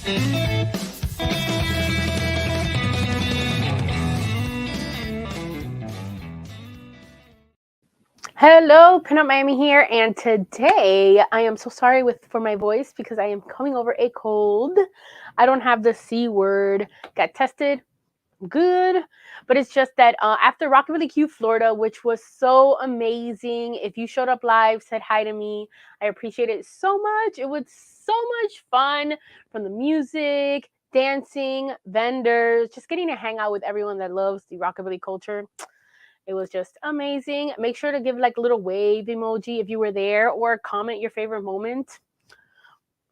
Hello, Pinup Miami here, and today I am so sorry for my voice because I am coming over a cold. I don't have the C word. Got tested, good, but it's just that after Rockabillaque, Florida, which was so amazing. If you showed up live, said hi to me, I appreciate it so much. It was so much fun, from the music, dancing, vendors, just getting to hang out with everyone that loves the rockabilly culture. It was just amazing. Make sure to give like a little wave emoji if you were there, or comment your favorite moment,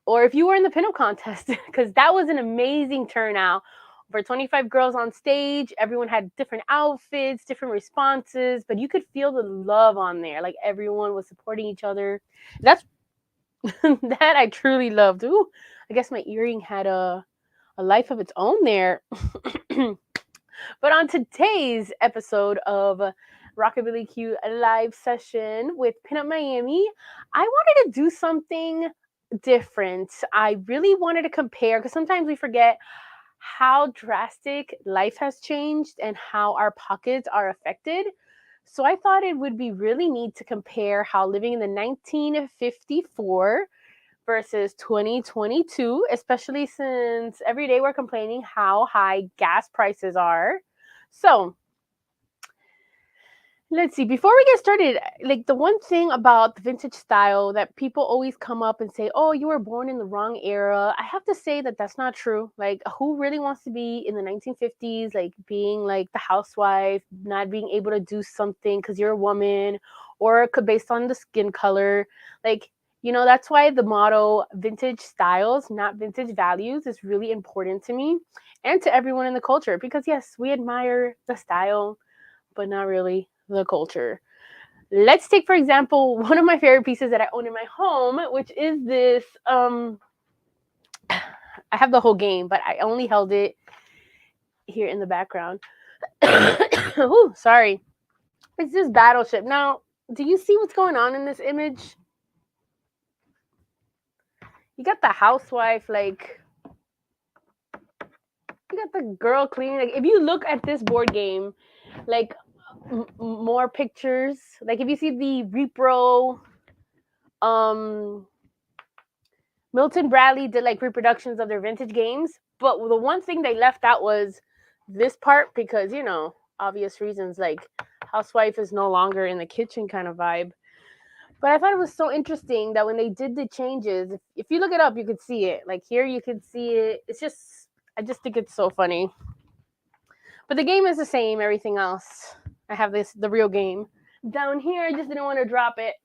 or if you were in the pinup contest, because that was an amazing turnout. Over 25 girls on stage. Everyone had different outfits, different responses, but you could feel the love on there. Like everyone was supporting each other. That's that I truly loved. Ooh, I guess my earring had a life of its own there. But on today's episode of Rockabillaque live session with Pinup Miami, I wanted to do something different. I really wanted to compare, because sometimes we forget how drastic life has changed and how our pockets are affected. So I thought it would be really neat to compare how living in the 1954 versus 2022, especially since every day we're complaining how high gas prices are. So, let's see. Before we get started, like the one thing about the vintage style that people always come up and say, "Oh, you were born in the wrong era." I have to say that that's not true. Like, who really wants to be in the 1950s, like being like the housewife, not being able to do something because you're a woman, or based on the skin color? Like, that's why the motto "vintage styles, not vintage values" is really important to me and to everyone in the culture, because yes, we admire the style, but not really the culture. Let's take, for example, one of my favorite pieces that I own in my home, which is this. I have the whole game, but I only held it here in the background. Ooh, sorry. It's this Battleship. Now, do you see what's going on in this image? You got the housewife, like, you got the girl cleaning. Like, if you look at this board game, like, more pictures. Like, if you see the Repro, um, Milton Bradley did like reproductions of their vintage games, but the one thing they left out was this part, because obvious reasons, like housewife is no longer in the kitchen kind of vibe. But I thought it was so interesting that when they did the changes, if you look it up, you could see it. Like here, you could see it. I just think it's so funny. But the game is the same. Everything else, I have the real game down here. I just didn't want to drop it.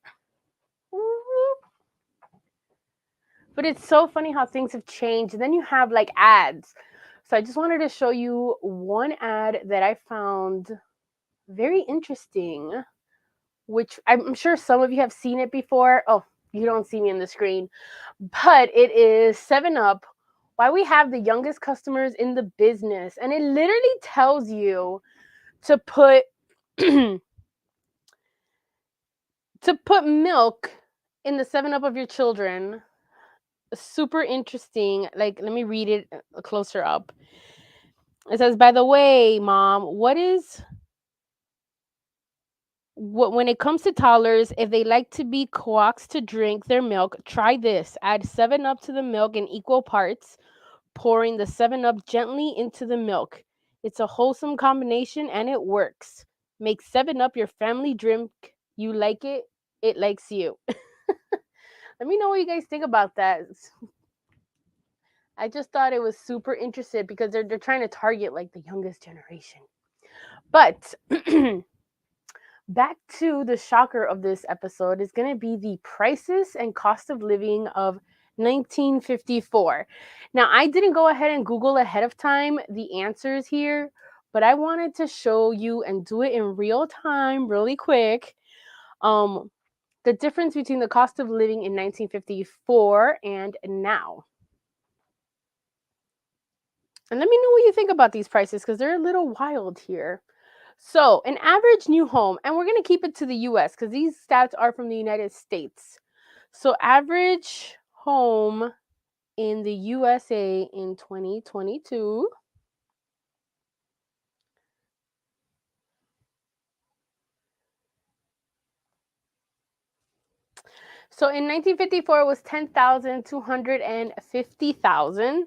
But it's so funny how things have changed. And then you have like ads. So I just wanted to show you one ad that I found very interesting, which I'm sure some of you have seen it before. Oh, you don't see me on the screen. But it is 7-Up, why we have the youngest customers in the business. And it literally tells you to put milk in the 7-Up of your children. Super interesting. Like, let me read it closer up. It says, "By the way, mom, when it comes to toddlers, if they like to be coaxed to drink their milk, try this. Add 7-Up to the milk in equal parts, pouring the 7-Up gently into the milk. It's a wholesome combination and it works. Make 7-Up your family drink. You like it, it likes you." Let me know what you guys think about that. I just thought it was super interesting because they're trying to target like the youngest generation. But back to the shocker of this episode is going to be the prices and cost of living of 1954. Now, I didn't go ahead and Google ahead of time the answers here, but I wanted to show you and do it in real time, really quick, the difference between the cost of living in 1954 and now. And let me know what you think about these prices, because they're a little wild here. So, an average new home, and we're going to keep it to the US because these stats are from the United States. So, average home in the USA in 2022. So in 1954 it was 10,250,000,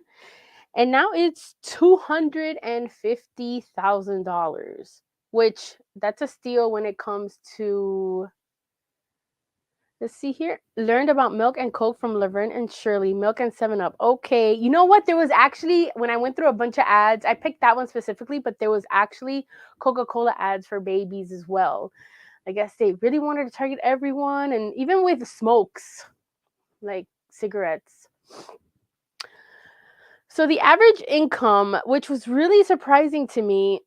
and now it's $250,000, which that's a steal when it comes to. Let's see here. Learned about milk and Coke from Laverne and Shirley. Milk and 7 Up. Okay. You know what? There was actually, when I went through a bunch of ads, I picked that one specifically, but there was actually Coca-Cola ads for babies as well. I guess they really wanted to target everyone, and even with smokes, like cigarettes. So the average income, which was really surprising to me,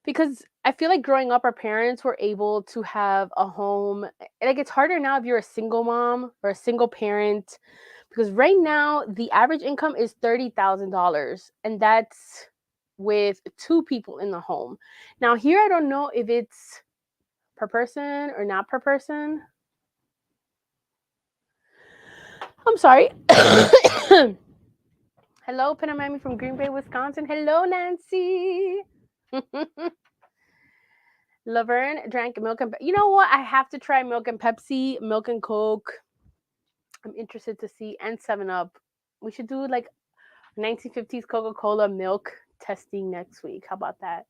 because I feel like growing up, our parents were able to have a home. Like, it's harder now if you're a single mom or a single parent, because right now the average income is $30,000, and that's with two people in the home. Now, here I don't know if it's per person or not per person. I'm sorry. Hello, Pinup from Green Bay, Wisconsin. Hello, Nancy. Laverne drank milk and you know what? I have to try milk and Pepsi, milk and Coke. I'm interested to see, and 7 Up. We should do like 1950s Coca-Cola milk testing next week. How about that?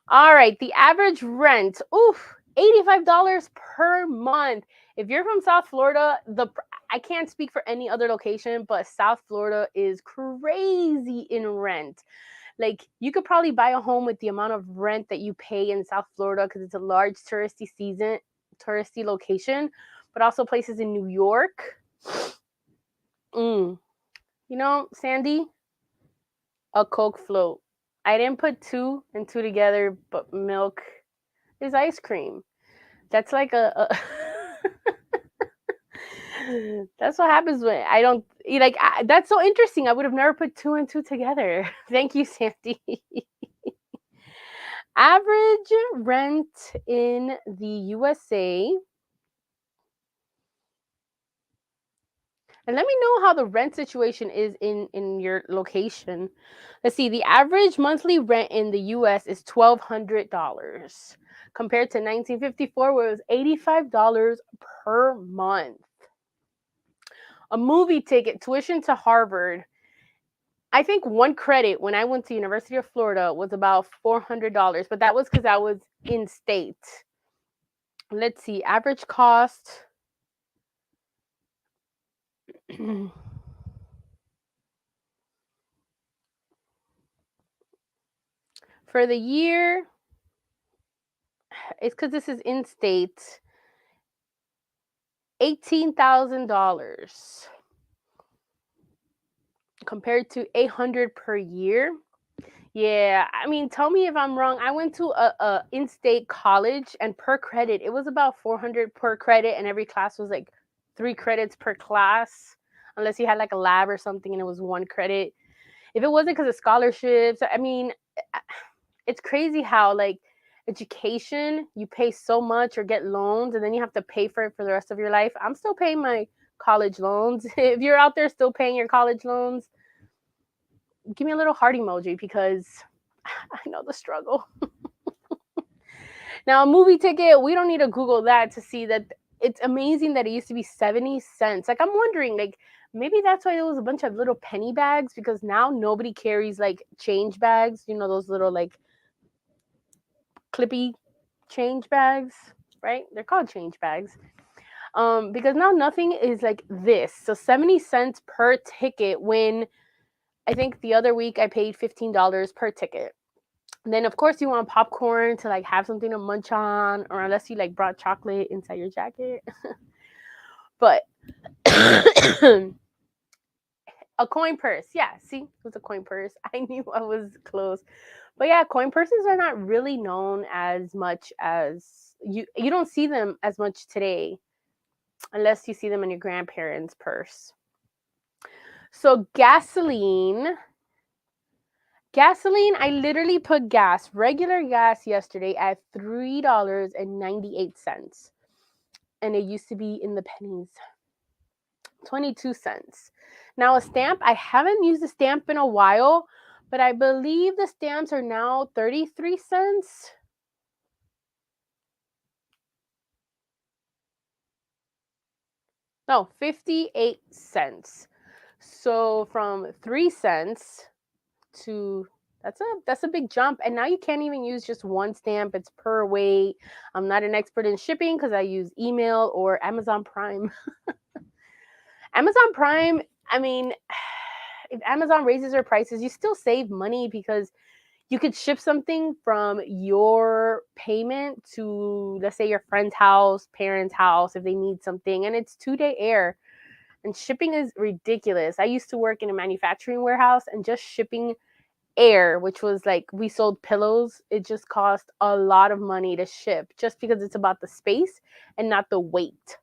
All right, the average rent, oof, $85 per month. If you're from South Florida, I can't speak for any other location, but South Florida is crazy in rent. Like, you could probably buy a home with the amount of rent that you pay in South Florida, because it's a large touristy location, but also places in New York. You know, Sandy, a Coke float. I didn't put two and two together, but milk is ice cream. That's like a that's what happens when I don't like. That's so interesting. I would have never put two and two together. Thank you, Sandy. Average rent in the USA. And let me know how the rent situation is in your location. Let's see. The average monthly rent in the US is $1,200, compared to 1954, where it was $85 per month. A movie ticket, tuition to Harvard. I think one credit when I went to University of Florida was about $400, but that was because I was in state. Let's see, average cost. For the year, it's because this is in state, $18,000 compared to $800 per year. Yeah, I mean, tell me if I'm wrong. I went to a in-state college, and per credit, it was about 400 per credit, and every class was like 3 credits per class, unless you had like a lab or something, and it was 1 credit. If it wasn't because of scholarships, I mean, it's crazy how like education, you pay so much or get loans, and then you have to pay for it for the rest of your life. I'm still paying my college loans. If you're out there still paying your college loans, give me a little heart emoji, because I know the struggle. Now, a movie ticket, we don't need to Google that to see that it's amazing that it used to be 70 cents. Like, I'm wondering, like, maybe that's why there was a bunch of little penny bags, because now nobody carries like change bags, you know, those little like clippy change bags, right? They're called change bags. Because now nothing is like this. So 70 cents per ticket, when I think the other week I paid $15 per ticket. And then of course you want popcorn to like have something to munch on, or unless you like brought chocolate inside your jacket. But a coin purse. Yeah, see, it was a coin purse. I knew I was close. But yeah, coin purses are not really known as much as you don't see them as much today, unless you see them in your grandparents' purse. So gasoline, I literally put regular gas yesterday at $3.98. and it used to be in the pennies. 22 cents. Now a stamp, I haven't used a stamp in a while, but I believe the stamps are now 33 cents. No, 58 cents. So from 3 cents to that's a big jump. And now you can't even use just one stamp. It's per weight. I'm not an expert in shipping because I use email or Amazon Prime. Amazon Prime, I mean, if Amazon raises their prices, you still save money because you could ship something from your payment to, let's say, your friend's house, parents' house, if they need something, and it's 2-day air. And shipping is ridiculous. I used to work in a manufacturing warehouse, and just shipping air, which was like we sold pillows, it just cost a lot of money to ship just because it's about the space and not the weight.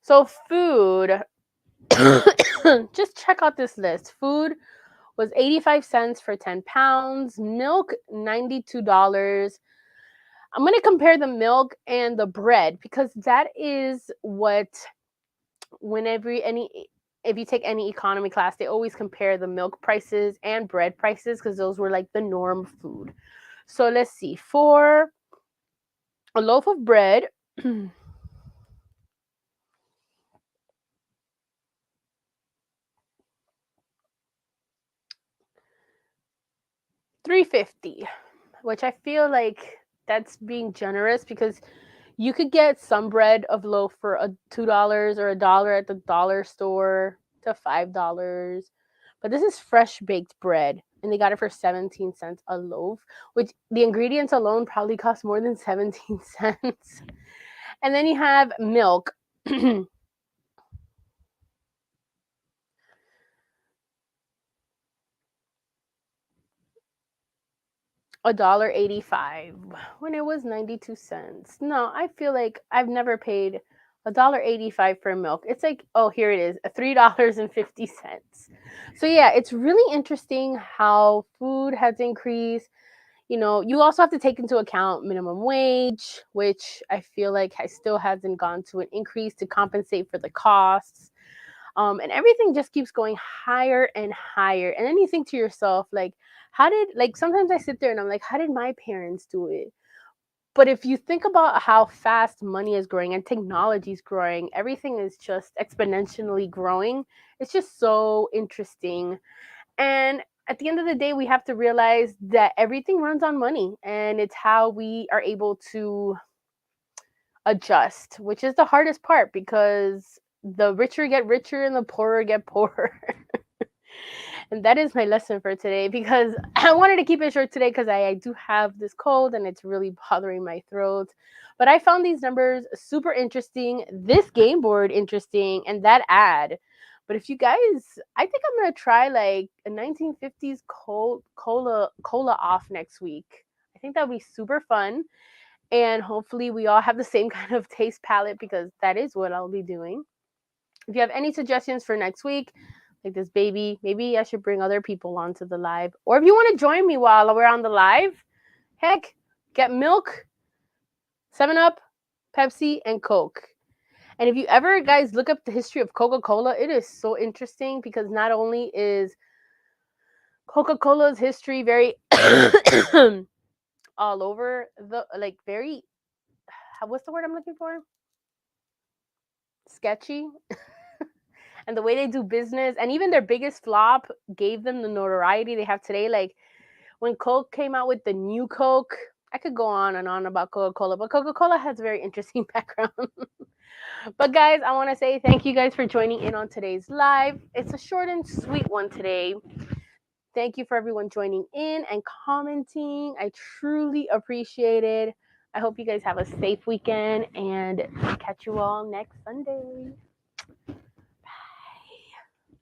So food, just check out this list. Food was 85 cents for 10 pounds, milk $92. I'm going to compare the milk and the bread because that is what, whenever if you take any economy class, they always compare the milk prices and bread prices because those were like the norm food. So let's see. For a loaf of bread, $3.50, which I feel like that's being generous because you could get some bread of loaf for $2 or $1 at the dollar store to $5. But this is fresh baked bread, and they got it for 17 cents a loaf, which the ingredients alone probably cost more than 17 cents. And then you have milk. $1.85 when it was 92 cents. No, I feel like I've never paid $1.85 for milk. It's like, oh, here it is, $3.50. So yeah, it's really interesting how food has increased. You know, you also have to take into account minimum wage, which I feel like still hasn't gone to an increase to compensate for the costs. And everything just keeps going higher and higher. And then you think to yourself, like, sometimes I sit there and I'm like, how did my parents do it? But if you think about how fast money is growing and technology is growing, everything is just exponentially growing. It's just so interesting. And at the end of the day, we have to realize that everything runs on money, and it's how we are able to adjust, which is the hardest part because the richer get richer and the poorer get poorer. And that is my lesson for today because I wanted to keep it short today because I do have this cold and it's really bothering my throat. But I found these numbers super interesting, this game board interesting, and that ad. But if you guys, I think I'm gonna try like a 1950s cola off next week. I think that'll be super fun, and hopefully we all have the same kind of taste palette because that is what I'll be doing. If you have any suggestions for next week, like this baby, maybe I should bring other people onto the live. Or if you want to join me while we're on the live, heck, get milk, 7-Up, Pepsi, and Coke. And if you ever, guys, look up the history of Coca-Cola, it is so interesting because not only is Coca-Cola's history very all over the, like, very, what's the word I'm looking for? Sketchy. And the way they do business, and even their biggest flop gave them the notoriety they have today. Like when Coke came out with the new Coke, I could go on and on about Coca-Cola, but Coca-Cola has a very interesting background. But guys, I want to say thank you guys for joining in on today's live. It's a short and sweet one today. Thank you for everyone joining in and commenting. I truly appreciate it. I hope you guys have a safe weekend and catch you all next Sunday.